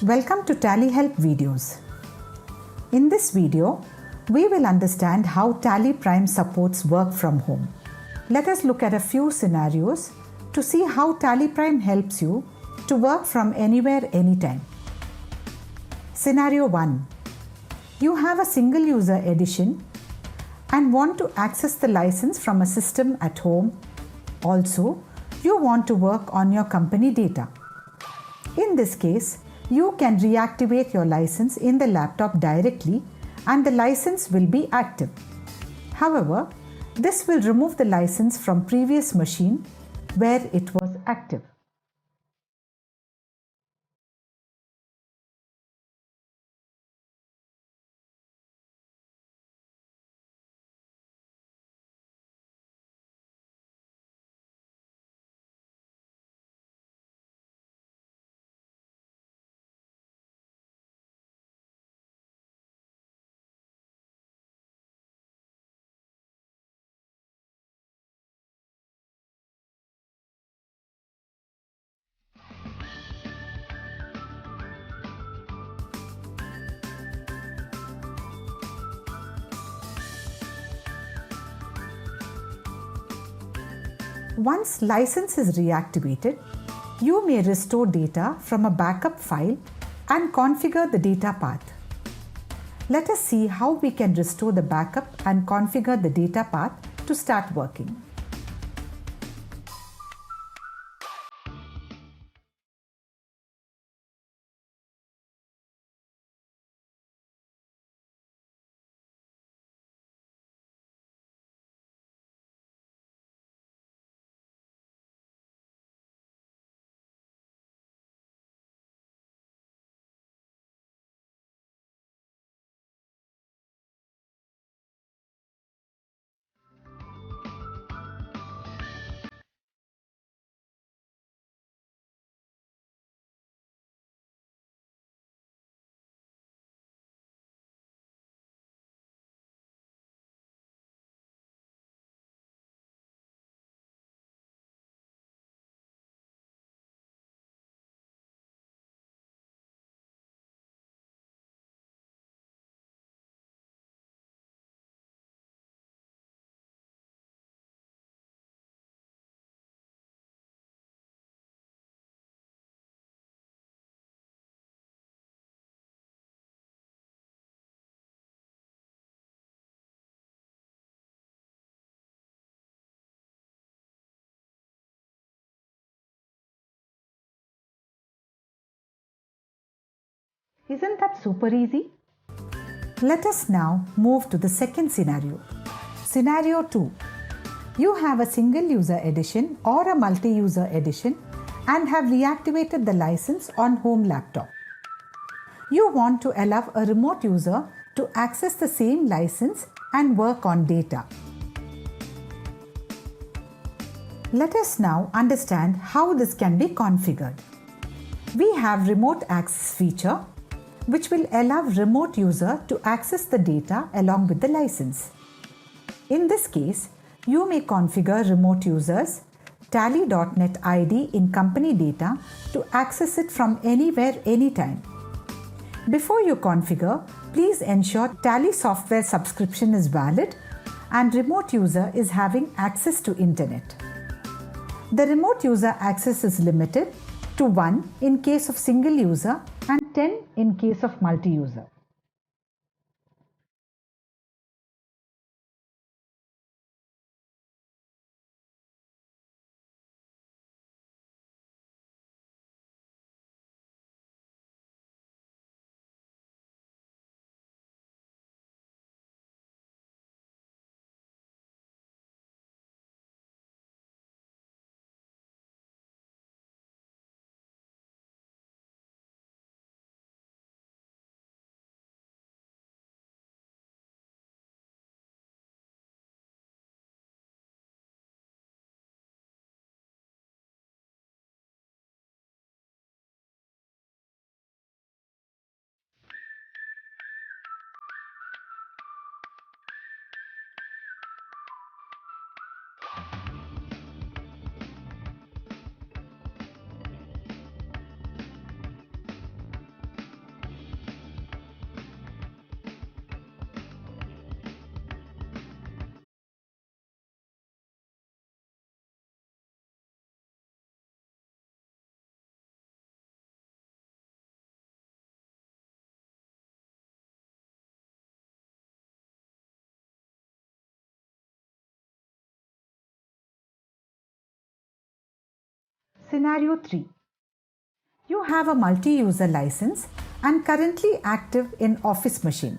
Welcome to Tally Help videos. In this video, we will understand how TallyPrime supports work from home. Let us look at a few scenarios to see how TallyPrime helps you to work from anywhere, anytime. Scenario 1. You have a single user edition and want to access the license from a system at home. Also, you want to work on your company data. In this case, you can reactivate your license in the laptop directly and the license will be active. However, this will remove the license from previous machine where it was active. Once license is reactivated, you may restore data from a backup file and configure the data path. Let us see how we can restore the backup and configure the data path to start working. Isn't that super easy? Let us now move to the second scenario. Scenario 2. You have a single user edition or a multi-user edition and have reactivated the license on home laptop. You want to allow a remote user to access the same license and work on data. Let us now understand how this can be configured. We have remote access feature which will allow remote user to access the data along with the license. In this case, you may configure remote users tally.net ID in company data to access it from anywhere, anytime. Before you configure, please ensure Tally software subscription is valid and remote user is having access to internet. The remote user access is limited to 1 in case of single user and 10 in case of multi-user. Scenario 3. You have a multi-user license and currently active in Office machine.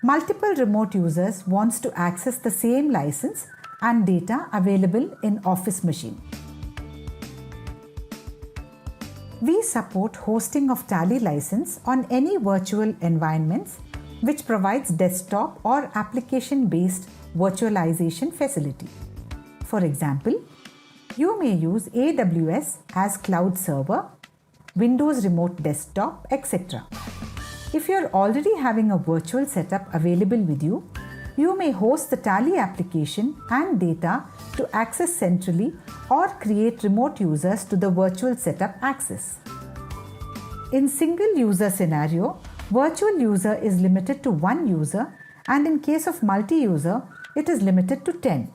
Multiple remote users wants to access the same license and data available in Office machine. We support hosting of Tally license on any virtual environments which provides desktop or application-based virtualization facility. For example, you may use AWS as cloud server, Windows remote desktop, etc. If you're already having a virtual setup available with you, you may host the Tally application and data to access centrally or create remote users to the virtual setup access. In single user scenario, virtual user is limited to 1 user, and in case of multi-user, it is limited to 10.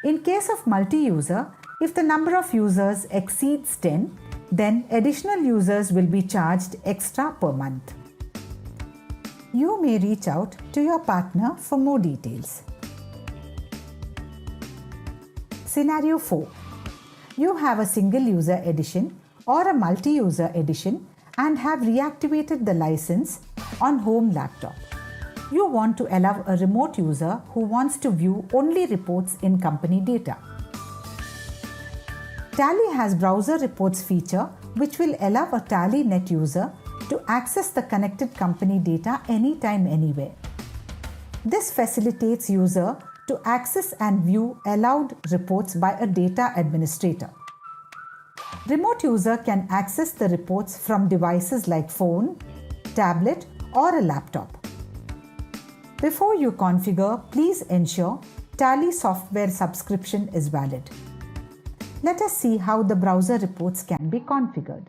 In case of multi-user, if the number of users exceeds 10, then additional users will be charged extra per month. You may reach out to your partner for more details. Scenario 4. You have a single user edition or a multi-user edition and have reactivated the license on home laptop. You want to allow a remote user who wants to view only reports in company data. Tally has browser reports feature which will allow a Tally net user to access the connected company data anytime, anywhere. This facilitates user to access and view allowed reports by a data administrator. Remote user can access the reports from devices like phone, tablet, or a laptop. Before you configure, please ensure Tally software subscription is valid. Let us see how the browser reports can be configured.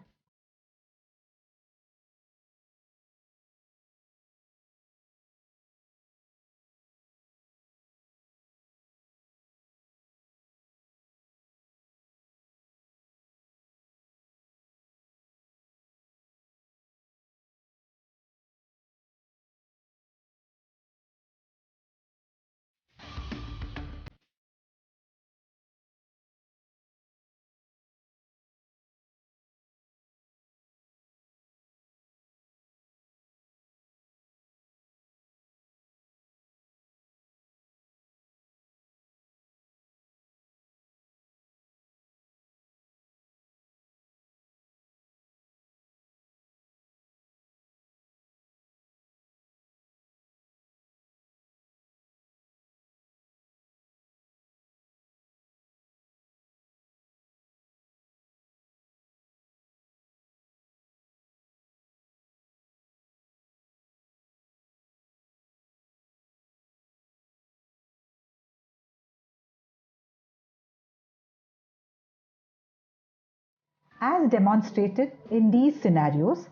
As demonstrated in these scenarios,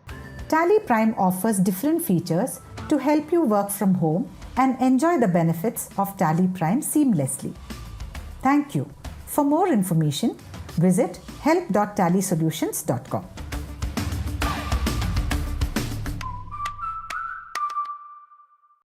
TallyPrime offers different features to help you work from home and enjoy the benefits of TallyPrime seamlessly. Thank you. For more information, visit help.tallysolutions.com.